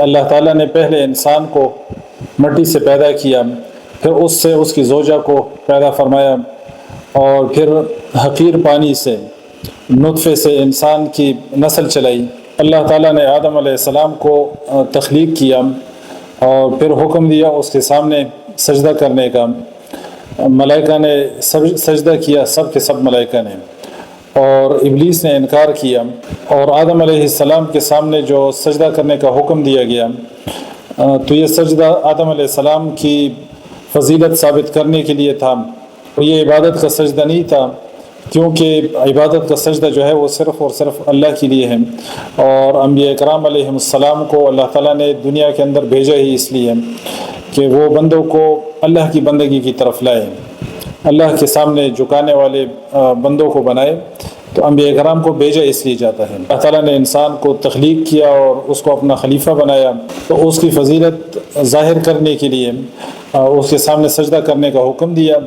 اللہ تعالیٰ نے پہلے انسان کو مٹی سے پیدا کیا، پھر اس سے اس کی زوجہ کو پیدا فرمایا، اور پھر حقیر پانی سے نطفے سے انسان کی نسل چلائی۔ اللہ تعالیٰ نے آدم علیہ السلام کو تخلیق کیا اور پھر حکم دیا اس کے سامنے سجدہ کرنے کا۔ ملائکہ نے سجدہ کیا، سب کے سب ملائکہ نے، اور ابلیس نے انکار کیا، اور آدم علیہ السلام کے سامنے جو سجدہ کرنے کا حکم دیا گیا، تو یہ سجدہ آدم علیہ السلام کی فضیلت ثابت کرنے کے لیے تھا۔ یہ عبادت کا سجدہ نہیں تھا، کیونکہ عبادت کا سجدہ جو ہے وہ صرف اور صرف اللہ کے لیے ہے، اور انبیاء کرام علیہ السلام کو اللہ تعالیٰ نے دنیا کے اندر بھیجا ہی اس لیے کہ وہ بندوں کو اللہ کی بندگی کی طرف لائے، اللہ کے سامنے جھکانے والے بندوں کو بنائے۔ تو انبیاء کرام کو بھیجا اس لیے جاتا ہے۔ اللہ تعالیٰ نے انسان کو تخلیق کیا اور اس کو اپنا خلیفہ بنایا، تو اس کی فضیلت ظاہر کرنے کے لیے اس کے سامنے سجدہ کرنے کا حکم دیا۔